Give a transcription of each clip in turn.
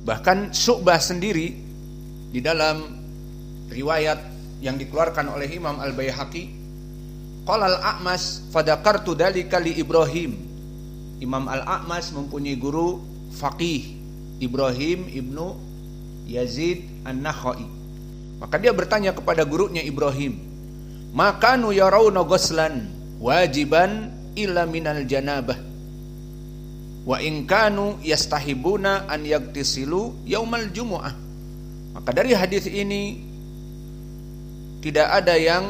Bahkan Syu'bah sendiri di dalam riwayat yang dikeluarkan oleh Imam Al-Baihaqi, qala Al-A'mas fadakartu dzalika li Ibrahim. Imam Al-A'mas mempunyai guru faqih, Ibrahim ibnu Yazid An-Nakhai. Maka dia bertanya kepada gurunya Ibrahim, makanu yarawna ghuslan wajiban illa minal janabah wa in kanu yastahibuna an yaktisilu yaumal jumu'ah. Maka dari hadis ini tidak ada yang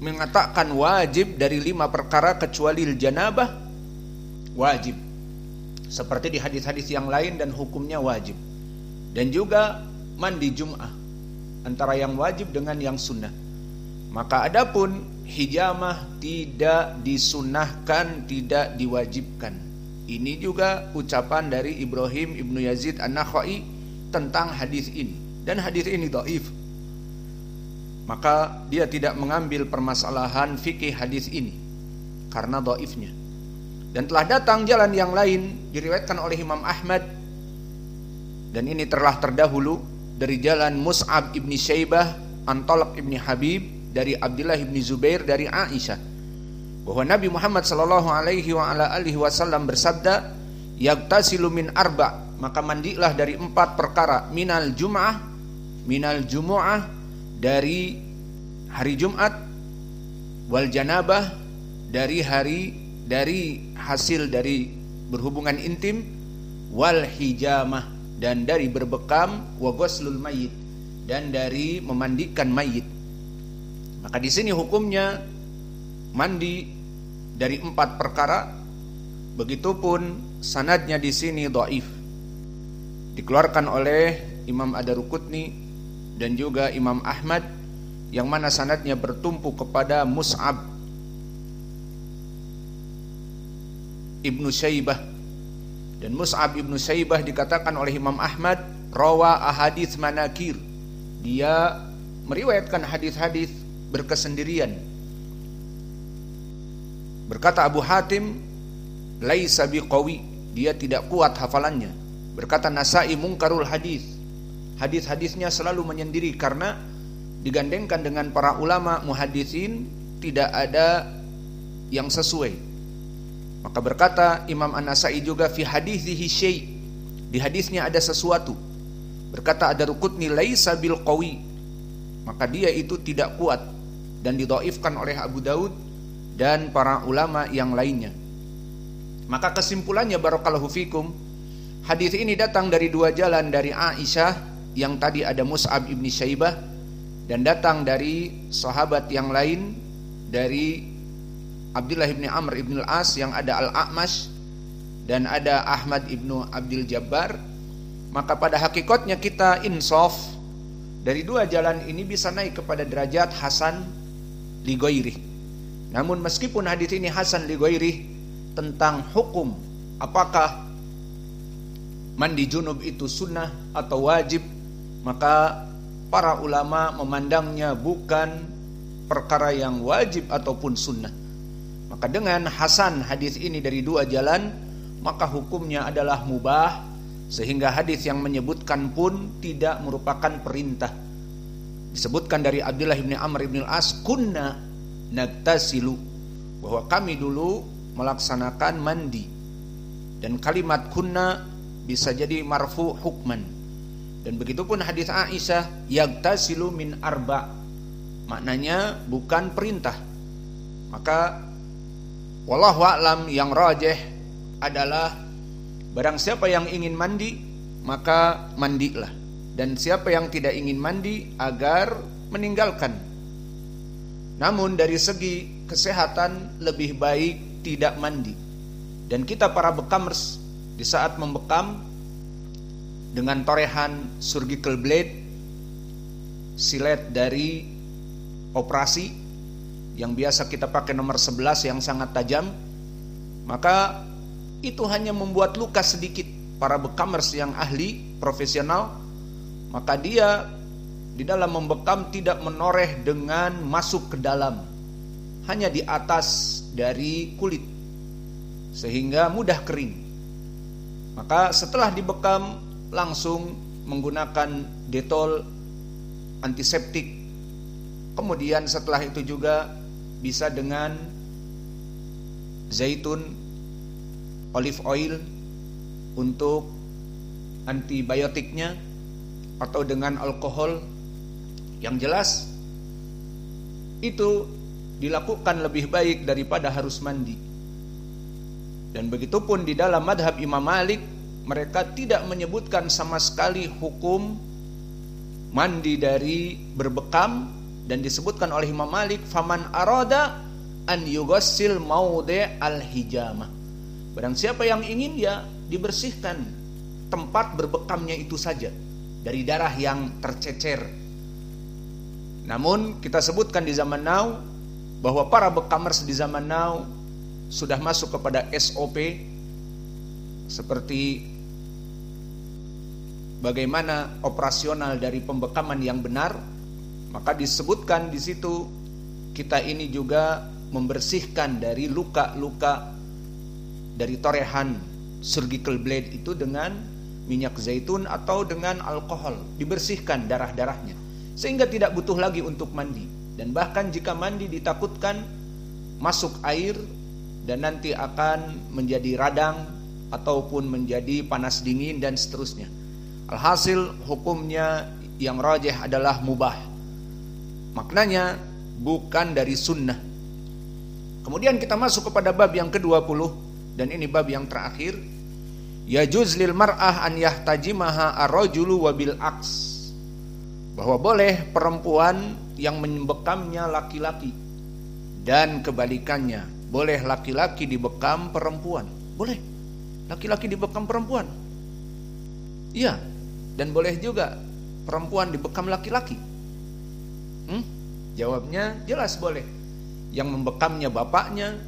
mengatakan wajib dari 5 perkara kecuali janabah wajib, seperti di hadis-hadis yang lain, dan hukumnya wajib. Dan juga mandi Jum'ah, antara yang wajib dengan yang sunnah. Maka adapun hijamah tidak disunahkan, tidak diwajibkan. Ini juga ucapan dari Ibrahim ibnu Yazid An-Nakhai tentang hadis ini, dan hadis ini dhaif. Maka dia tidak mengambil permasalahan fikih hadis ini karena dhaifnya. Dan telah datang jalan yang lain diriwayatkan oleh Imam Ahmad, dan ini telah terdahulu dari jalan Mus'ab ibni Syaibah an Talq ibni Habib dari Abdullah ibni Zubair dari Aisyah, bahwa Nabi Muhammad sallallahu alaihi wa ala alihi wasallam bersabda, yagtasilu min arba', maka mandilah dari 4 perkara, minal jumu'ah dari hari Jumat, wal janabah dari hasil dari berhubungan intim, wal hijamah dan dari berbekam, wa ghuslul mayyit dan dari memandikan mayit. Maka di sini hukumnya mandi dari 4 perkara. Begitupun sanadnya di sini dhaif, dikeluarkan oleh Imam Ad-Daruqutni dan juga Imam Ahmad, yang mana sanadnya bertumpu kepada Mus'ab ibnu Syaibah. Dan Mus'ab ibnu Syaibah dikatakan oleh Imam Ahmad rawa ahadits manakir, dia meriwayatkan hadis-hadis berkesendirian. Berkata Abu Hatim, laisa biqawi, dia tidak kuat hafalannya. Berkata Nasa'i mungkarul hadis, hadis-hadisnya selalu menyendiri karena digandengkan dengan para ulama muhaditsin, tidak ada yang sesuai. Maka berkata Imam An-Nasa'i juga fi hadithihi syai', di hadisnya ada sesuatu. Berkata Ad-Daruqutni laisa bil qawi, maka dia itu tidak kuat dan didhaifkan oleh Abu Daud dan para ulama yang lainnya. Maka kesimpulannya barakallahu fikum, hadis ini datang dari 2 jalan, dari Aisyah yang tadi ada Mus'ab ibni Syaibah, dan datang dari sahabat yang lain, dari Abdullah ibni Amr ibn al-As yang ada Al-A'mash dan ada Ahmad ibnu Abdul Jabbar. Maka pada hakikatnya kita insaf, dari 2 jalan ini bisa naik kepada derajat hasan li ghairi. Namun meskipun hadis ini hasan li ghairi, tentang hukum apakah mandi junub itu sunnah atau wajib, maka para ulama memandangnya bukan perkara yang wajib ataupun sunnah. Maka dengan hasan hadis ini dari 2 jalan, maka hukumnya adalah mubah, sehingga hadis yang menyebutkan pun tidak merupakan perintah. Disebutkan dari Abdullah bin Amr bin al-As, kunna nagtasilu, bahwa kami dulu melaksanakan mandi. Dan kalimat kunna bisa jadi marfu hukman. Dan begitupun hadis Aisyah, yagtasilu min arba', maknanya bukan perintah. Maka wallahu a'lam, yang rajih adalah barang siapa yang ingin mandi maka mandilah, dan siapa yang tidak ingin mandi agar meninggalkan. Namun dari segi kesehatan lebih baik tidak mandi. Dan kita para bekamers di saat membekam dengan torehan surgical blade, silet dari operasi yang biasa kita pakai nomor 11 yang sangat tajam, maka itu hanya membuat luka sedikit. Para bekamers yang ahli, profesional, maka dia di dalam membekam tidak menoreh dengan masuk ke dalam, hanya di atas dari kulit, sehingga mudah kering. Maka setelah dibekam langsung menggunakan detol, antiseptik. Kemudian setelah itu juga bisa dengan zaitun, olive oil untuk antibiotiknya, atau dengan alkohol. Yang jelas itu dilakukan lebih baik daripada harus mandi. Dan begitupun di dalam madhab Imam Malik, mereka tidak menyebutkan sama sekali hukum mandi dari berbekam, dan disebutkan oleh Imam Malik, faman arada an yughassil maude al-hijamah. Barang siapa yang ingin, ya dibersihkan tempat berbekamnya itu saja dari darah yang tercecer. Namun kita sebutkan di zaman now bahwa para bekamers di zaman now sudah masuk kepada SOP seperti bagaimana operasional dari pembekaman yang benar. Maka disebutkan di situ, kita ini juga membersihkan dari luka-luka dari torehan surgical blade itu dengan minyak zaitun atau dengan alkohol, dibersihkan darah-darahnya sehingga tidak butuh lagi untuk mandi. Dan bahkan jika mandi ditakutkan masuk air dan nanti akan menjadi radang ataupun menjadi panas dingin dan seterusnya. Alhasil hukumnya yang rajih adalah mubah, maknanya bukan dari sunnah. Kemudian kita masuk kepada bab yang ke-20, dan ini bab yang terakhir. Yajuz lil mar'ah an yahtajimaha ar-rajulu wa bil aks, bahwa boleh perempuan yang membekamnya laki-laki, dan kebalikannya, boleh laki-laki dibekam perempuan. Boleh laki-laki dibekam perempuan, iya, dan boleh juga perempuan dibekam laki-laki. Jawabnya jelas boleh. Yang membekamnya bapaknya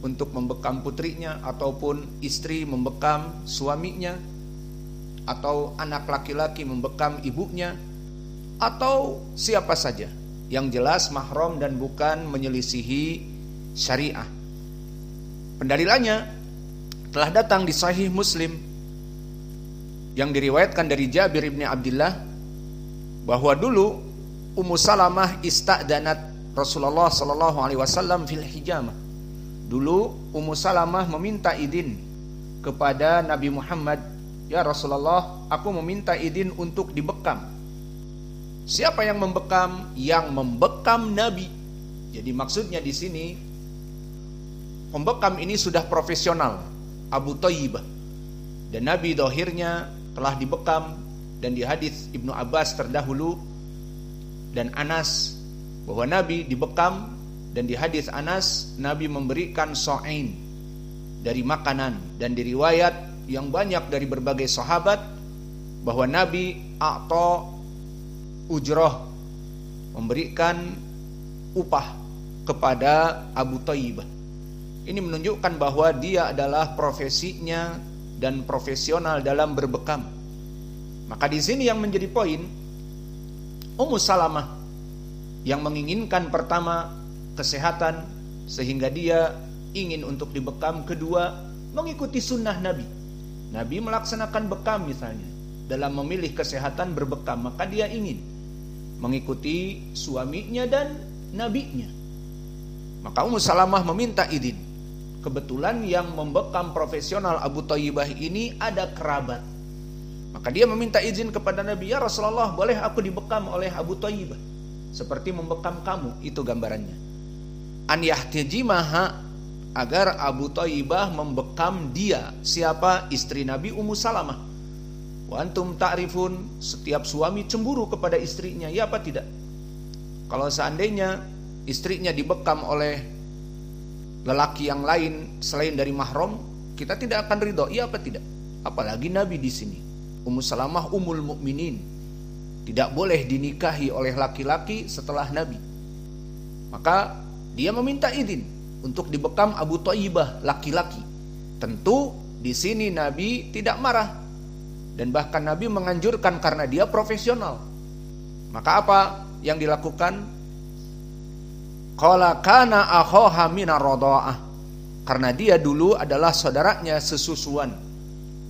untuk membekam putrinya, ataupun istri membekam suaminya, atau anak laki-laki membekam ibunya, atau siapa saja. Yang jelas mahram dan bukan menyelisihi syariah. Pendalilannya telah datang di Sahih Muslim yang diriwayatkan dari Jabir bin Abdullah bahwa dulu Ummu Salamah ista'danat Rasulullah sallallahu alaihi wasallam fil hijamah. Dulu Ummu Salamah meminta izin kepada Nabi Muhammad, "Ya Rasulullah, aku meminta izin untuk dibekam." Siapa yang membekam? Yang membekam Nabi. Jadi maksudnya di sini pembekam ini sudah profesional, Abu Thayyibah. Dan Nabi dohirnya telah dibekam, dan di hadis Ibnu Abbas terdahulu dan Anas bahwa Nabi dibekam, dan di hadis Anas Nabi memberikan so'ain dari makanan, dan di riwayat yang banyak dari berbagai sahabat bahwa Nabi a'ta ujrah, memberikan upah kepada Abu Thayyibah. Ini menunjukkan bahwa dia adalah profesinya dan profesional dalam berbekam. Maka di sini yang menjadi poin, Ummu Salamah yang menginginkan pertama kesehatan sehingga dia ingin untuk dibekam, kedua mengikuti sunnah Nabi. Nabi melaksanakan bekam misalnya, dalam memilih kesehatan berbekam, maka dia ingin mengikuti suaminya dan nabinya. Maka Ummu Salamah meminta izin. Kebetulan yang membekam profesional Abu Thayyibah ini ada kerabat. Maka dia meminta izin kepada Nabi, "Ya Rasulullah, boleh aku dibekam oleh Abu Thayyibah seperti membekam kamu?" Itu gambarannya. An yahtajimaha, agar Abu Thayyibah membekam dia. Siapa? Istri Nabi, Ummu Salamah. Wa antum ta'rifun, setiap suami cemburu kepada istrinya, ya apa tidak? Kalau seandainya istrinya dibekam oleh lelaki yang lain selain dari mahram, kita tidak akan ridho, ya apa tidak? Apalagi Nabi di sini. Ummu Salamah ummul mukminin, tidak boleh dinikahi oleh laki-laki setelah Nabi. Maka dia meminta izin untuk dibekam Abu Thayyibah laki-laki. Tentu di sini Nabi tidak marah, dan bahkan Nabi menganjurkan karena dia profesional. Maka apa yang dilakukan? Qala kana akhaha minar radha'ah, karena dia dulu adalah saudaranya sesusuan.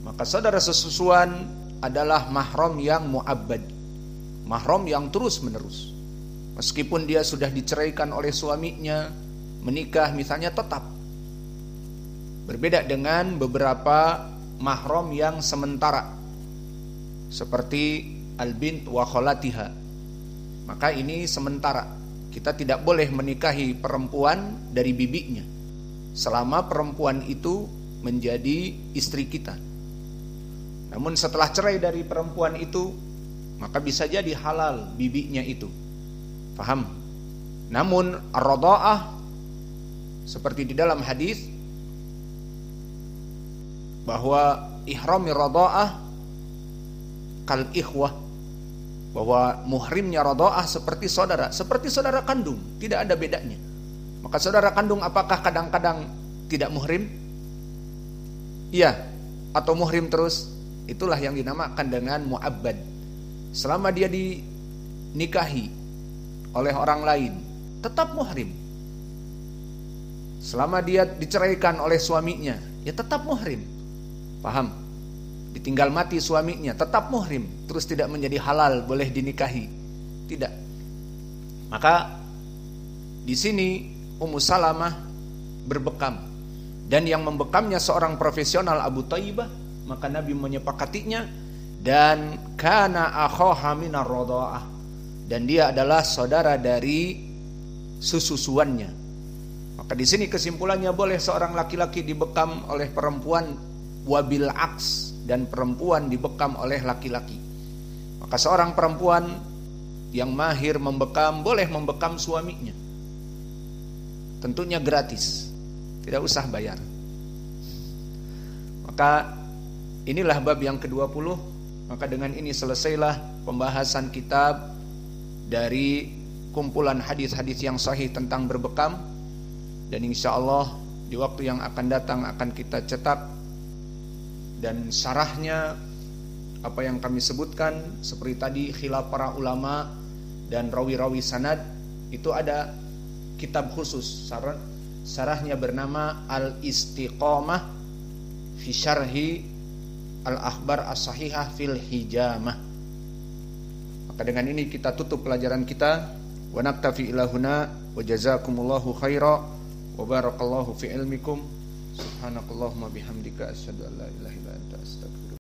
Maka saudara sesusuan adalah mahram yang mu'abbad, mahram yang terus menerus. Meskipun dia sudah diceraikan oleh suaminya, menikah misalnya, tetap. Berbeda dengan beberapa mahram yang sementara, seperti al-bint wa kholatiha. Maka ini sementara. Kita tidak boleh menikahi perempuan dari bibinya selama perempuan itu menjadi istri kita. Namun setelah cerai dari perempuan itu, maka bisa jadi halal bibinya itu. Paham? Namun ar-radha'ah, seperti di dalam hadis bahwa ihrami radha'ah kal ikhwah, bahwa muhrimnya radha'ah seperti saudara kandung, tidak ada bedanya. Maka saudara kandung apakah kadang-kadang tidak muhrim? Iya, atau muhrim terus? Itulah yang dinamakan dengan mu'abbad. Selama dia dinikahi oleh orang lain, tetap muhrim. Selama dia diceraikan oleh suaminya, ya tetap muhrim. Paham? Ditinggal mati suaminya, tetap muhrim. Terus tidak menjadi halal, boleh dinikahi. Tidak. Maka di sini Ummu Salamah berbekam, dan yang membekamnya seorang profesional, Abu Thaibah. Maka Nabi menyepakatinya, dan kana akhaha minar radha'ah, dan dia adalah saudara dari sususuannya. Maka di sini kesimpulannya, boleh seorang laki-laki dibekam oleh perempuan, wabil aks, dan perempuan dibekam oleh laki-laki. Maka seorang perempuan yang mahir membekam boleh membekam suaminya, tentunya gratis, tidak usah bayar. Maka inilah bab yang ke-20. Maka dengan ini selesailah pembahasan kitab dari kumpulan hadis-hadis yang sahih tentang berbekam. Dan insyaallah di waktu yang akan datang akan kita cetak, dan syarahnya apa yang kami sebutkan seperti tadi, khilaf para ulama dan rawi-rawi sanad, itu ada kitab khusus syarahnya bernama Al-Istiqamah fi Syarhi Al-Akhbar As-Sahihah fil Hijamah. Maka dengan ini kita tutup pelajaran kita. Wa naktafi ilahuna wa jazakumullahu khaira wa barakallahu fi ilmikum. Subhanakallahumma bihamdika asyhadu an la ilaha illa anta astaghfiruka